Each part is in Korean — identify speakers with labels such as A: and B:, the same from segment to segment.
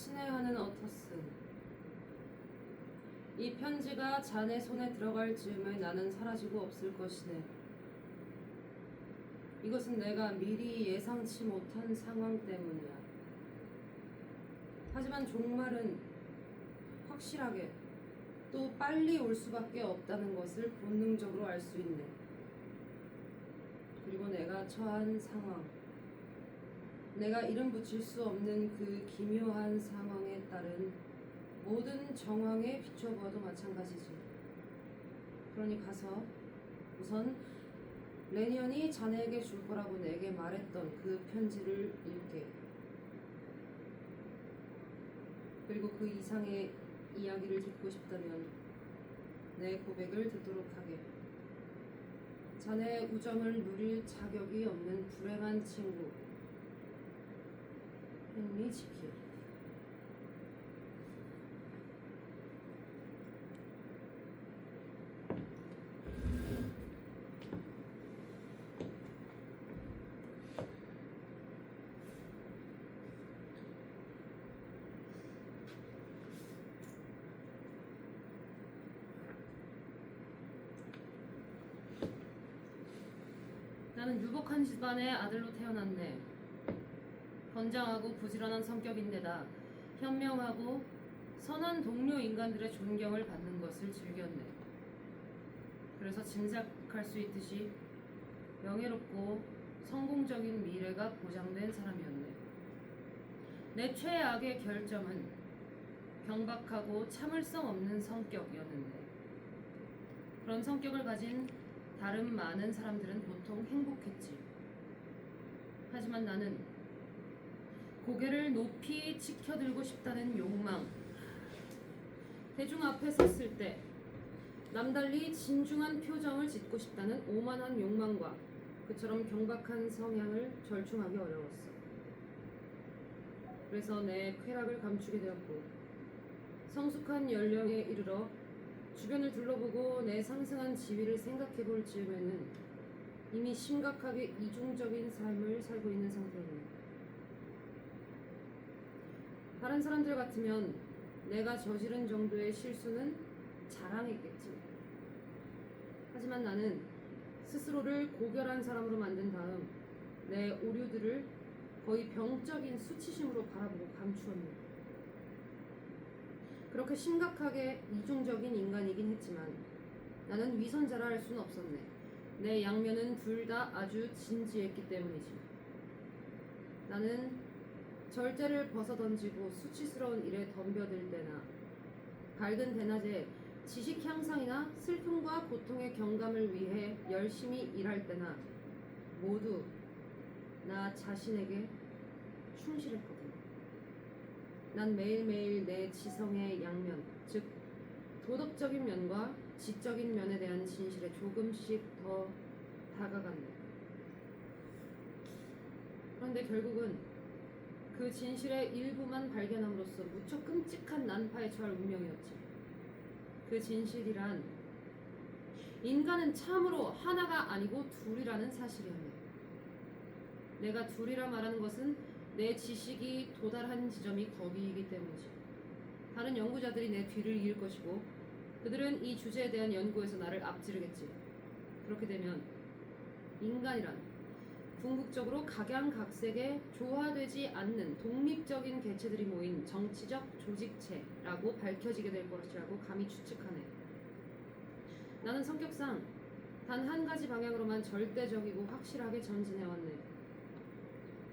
A: 친애하는 어터슨, 이 편지가 자네 손에 들어갈 즈음에 나는 사라지고 없을 것이네. 이것은 내가 미리 예상치 못한 상황 때문이야. 하지만 종말은 확실하게 또 빨리 올 수밖에 없다는 것을 본능적으로 알 수 있네. 그리고 내가 처한 상황, 내가 이름 붙일 수 없는 그 기묘한 상황에 따른 모든 정황에 비춰보아도 마찬가지지. 그러니 가서 우선 레니언이 자네에게 줄 거라고 내게 말했던 그 편지를 읽게. 그리고 그 이상의 이야기를 듣고 싶다면 내 고백을 듣도록 하게. 자네의 우정을 누릴 자격이 없는 불행한 친구 헨리 지키. 나는 유복한 집안의 아들로 태어났네. 건장하고 부지런한 성격인데다 현명하고 선한 동료 인간들의 존경을 받는 것을 즐겼네. 그래서 짐작할 수 있듯이 명예롭고 성공적인 미래가 보장된 사람이었네. 내 최악의 결점은 경박하고 참을성 없는 성격이었는데, 그런 성격을 가진 다른 많은 사람들은 보통 행복했지. 하지만 나는 고개를 높이 치켜들고 싶다는 욕망, 대중 앞에 섰을 때 남달리 진중한 표정을 짓고 싶다는 오만한 욕망과 그처럼 경박한 성향을 절충하기 어려웠어. 그래서 내 쾌락을 감추게 되었고, 성숙한 연령에 이르러 주변을 둘러보고 내 상승한 지위를 생각해 볼 즈음에는 이미 심각하게 이중적인 삶을 살고 있는 상태였네. 다른 사람들 같으면 내가 저지른 정도의 실수는 자랑했겠지. 하지만 나는 스스로를 고결한 사람으로 만든 다음 내 오류들을 거의 병적인 수치심으로 바라보고 감추었네. 그렇게 심각하게 이중적인 인간이긴 했지만 나는 위선자라 할 수는 없었네. 내 양면은 둘 다 아주 진지했기 때문이지. 나는 절제를 벗어던지고 수치스러운 일에 덤벼들 때나, 밝은 대낮에 지식 향상이나 슬픔과 고통의 경감을 위해 열심히 일할 때나 모두 나 자신에게 충실했거든. 난 매일매일 내 지성의 양면, 즉 도덕적인 면과 지적인 면에 대한 진실에 조금씩 더 다가갔네. 그런데 결국은 그 진실의 일부만 발견함으로써 무척 끔찍한 난파에 처할 운명이었지. 그 진실이란 인간은 참으로 하나가 아니고 둘이라는 사실이었네. 내가 둘이라 말하는 것은 내 지식이 도달한 지점이 거기이기 때문이지. 다른 연구자들이 내 뒤를 이을 것이고 그들은 이 주제에 대한 연구에서 나를 앞지르겠지. 그렇게 되면 인간이란 궁극적으로 각양각색의 조화되지 않는 독립적인 개체들이 모인 정치적 조직체라고 밝혀지게 될 것이라고 감히 추측하네. 나는 성격상 단 한 가지 방향으로만 절대적이고 확실하게 전진해왔네.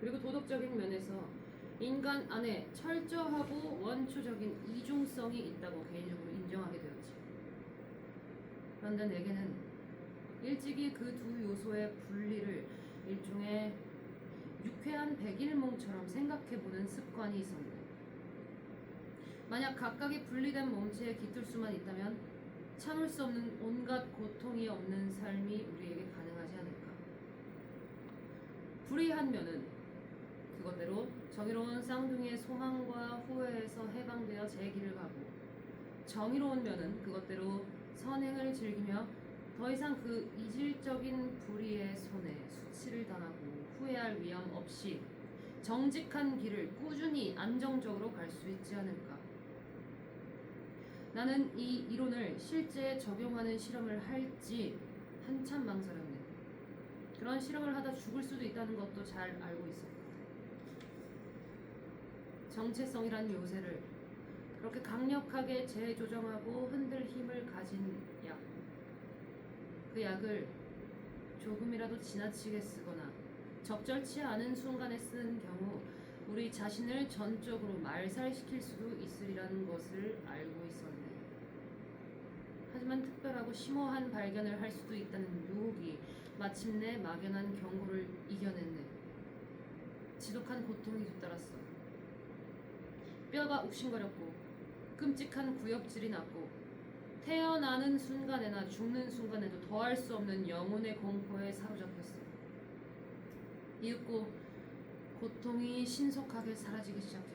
A: 그리고 도덕적인 면에서 인간 안에 철저하고 원초적인 이중성이 있다고 개인적으로 인정하게 되었지. 그런데 내게는 일찍이 그 두 요소의 분리를 일종의 유쾌한 백일몽처럼 생각해보는 습관이 있었네. 만약 각각이 분리된 몸체에 깃들 수만 있다면 참을 수 없는 온갖 고통이 없는 삶이 우리에게 가능하지 않을까. 불의한 면은 그것대로 정의로운 쌍둥이의 소망과 후회에서 해방되어 제 길을 가고, 정의로운 면은 그것대로 선행을 즐기며 더 이상 그 이질적인 불의의 손에 수치를 당하고 후회할 위험 없이 정직한 길을 꾸준히 안정적으로 갈 수 있지 않을까. 나는 이 이론을 실제에 적용하는 실험을 할지 한참 망설였네. 그런 실험을 하다 죽을 수도 있다는 것도 잘 알고 있었고, 정체성이란 요새를 그렇게 강력하게 재조정하고 흔들 힘을 가진 약, 그 약을 조금이라도 지나치게 쓰거나 적절치 않은 순간에 쓰는 경우 우리 자신을 전적으로 말살시킬 수도 있으리라는 것을 알고 있었네. 하지만 특별하고 심오한 발견을 할 수도 있다는 유혹이 마침내 막연한 경고를 이겨냈네. 지독한 고통이 뒤따랐어. 뼈가 욱신거렸고 끔찍한 구역질이 났고 태어나는 순간에나 죽는 순간에도 더할 수 없는 영혼의 공포에 사로잡혔어. 이윽고 고통이 신속하게 사라지기 시작했고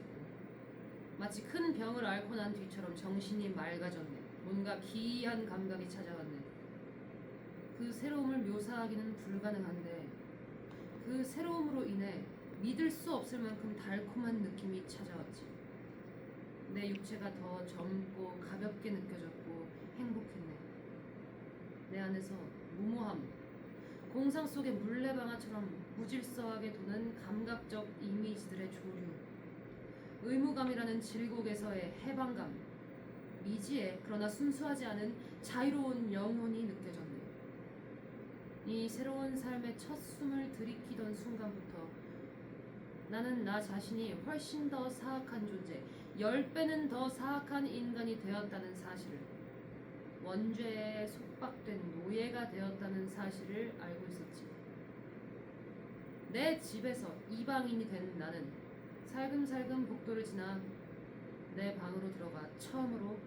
A: 마치 큰 병을 앓고 난 뒤처럼 정신이 맑아졌네. 뭔가 기이한 감각이 찾아왔네. 그 새로움을 묘사하기는 불가능한데 그 새로움으로 인해 믿을 수 없을 만큼 달콤한 느낌이 찾아왔지. 내 육체가 더 젊고 가볍게 느껴졌고 행복했네. 내 안에서 무모함, 공상 속의 물레방아처럼 무질서하게 도는 감각적 이미지들의 조류, 의무감이라는 질곡에서의 해방감, 미지의 그러나 순수하지 않은 자유로운 영혼이 느껴졌네. 이 새로운 삶의 첫 숨을 들이키던 순간부터 나는 나 자신이 훨씬 더 사악한 존재, 10배는 더 사악한 인간이 되었다는 사실을, 원죄에 속박된 노예가 되었다는 사실을 알고 있었지. 내 집에서 이방인이 된 나는 살금살금 복도를 지나 내 방으로 들어가 처음으로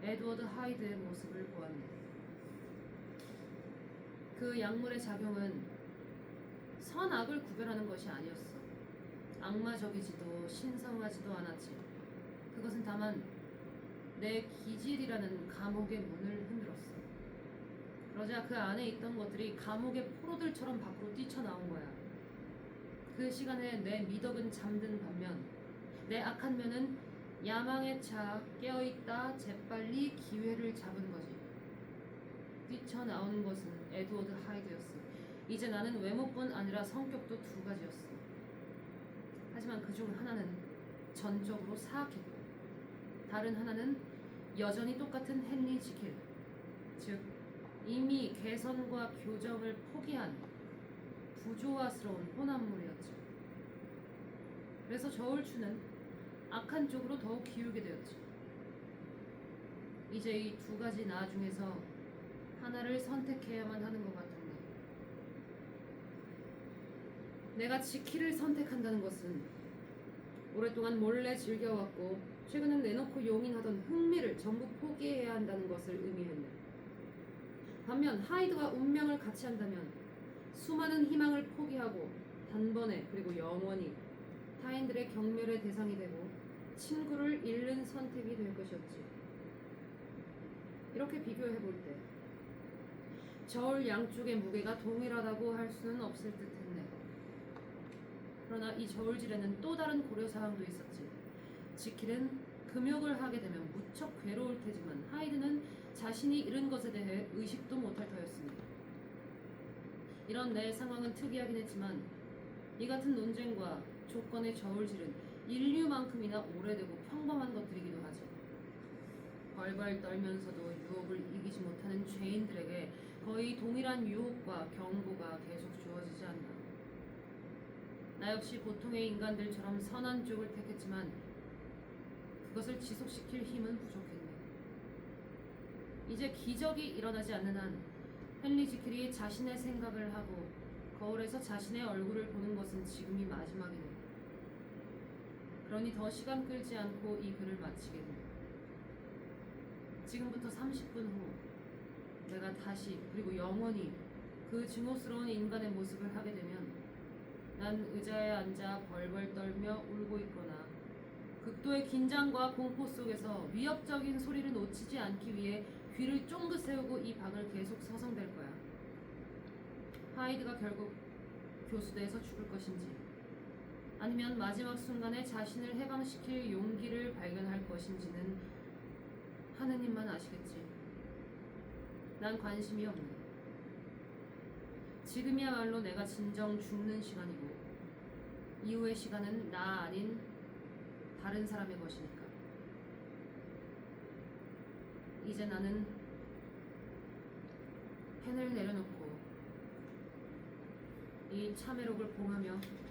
A: 에드워드 하이드의 모습을 보았네. 그 약물의 작용은 선악을 구별하는 것이 아니었어. 악마적이지도 신성하지도 않았지. 그것은 다만 내 기질이라는 감옥의 문을 흔들었어. 그러자 그 안에 있던 것들이 감옥의 포로들처럼 밖으로 뛰쳐나온 거야. 그 시간에 내 미덕은 잠든 반면 내 악한 면은 야망에 차 깨어있다 재빨리 기회를 잡은 거지. 뛰쳐나온 것은 에드워드 하이드였어. 이제 나는 외모뿐 아니라 성격도 두 가지였어. 하지만 그중 하나는 전적으로 사악했고 다른 하나는 여전히 똑같은 헨리 지킬, 즉 이미 개선과 교정을 포기한 부조화스러운 혼합물이었지. 그래서 저울추는 악한 쪽으로 더욱 기울게 되었지. 이제 이 두 가지 나 중에서 하나를 선택해야만 하는 것 같은데, 내가 지키를 선택한다는 것은 오랫동안 몰래 즐겨왔고 최근엔 내놓고 용인하던 흥미를 전부 포기해야 한다는 것을 의미했네. 반면 하이드와 운명을 같이 한다면 수많은 희망을 포기하고 단번에 그리고 영원히 타인들의 경멸의 대상이 되고 친구를 잃는 선택이 될 것이었지. 이렇게 비교해볼 때 저울 양쪽의 무게가 동일하다고 할 수는 없을 듯했네. 그러나 이 저울질에는 또 다른 고려사항도 있었지. 지킬은 금욕을 하게 되면 무척 괴로울 테지만 하이드는 자신이 잃은 것에 대해 의식도 못할 터였습니다. 이런 내 상황은 특이하긴 했지만 이 같은 논쟁과 조건의 저울질은 인류만큼이나 오래되고 평범한 것들이기도 하죠. 벌벌 떨면서도 유혹을 이기지 못하는 죄인들에게 거의 동일한 유혹과 경고가 계속 주어지지 않나. 나 역시 보통의 인간들처럼 선한 쪽을 택했지만 그것을 지속시킬 힘은 부족했네. 이제 기적이 일어나지 않는 한 헨리 지킬이 자신의 생각을 하고 거울에서 자신의 얼굴을 보는 것은 지금이 마지막이네. 그러니 더 시간 끌지 않고 이 글을 마치겠네. 지금부터 30분 후 내가 다시 그리고 영원히 그 증오스러운 인간의 모습을 하게 되면 난 의자에 앉아 벌벌 떨며 울고 있거나 극도의 긴장과 공포 속에서 위협적인 소리를 놓치지 않기 위해 귀를 쫑긋 세우고 이 방을 계속 서성댈 거야. 하이드가 결국 교수대에서 죽을 것인지 아니면 마지막 순간에 자신을 해방시킬 용기를 발견할 것인지는 하느님만 아시겠지. 난 관심이 없네. 지금이야말로 내가 진정 죽는 시간이고 이후의 시간은 나 아닌 다른 사람의 것이니까. 이제 나는 펜을 내려놓고 이 참회록을 봉하며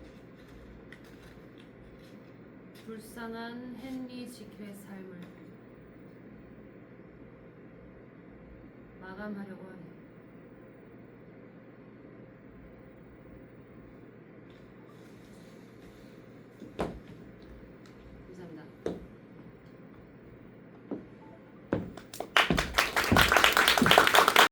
A: 불쌍한 헨리 지크의 삶을 마감하려고 합니다.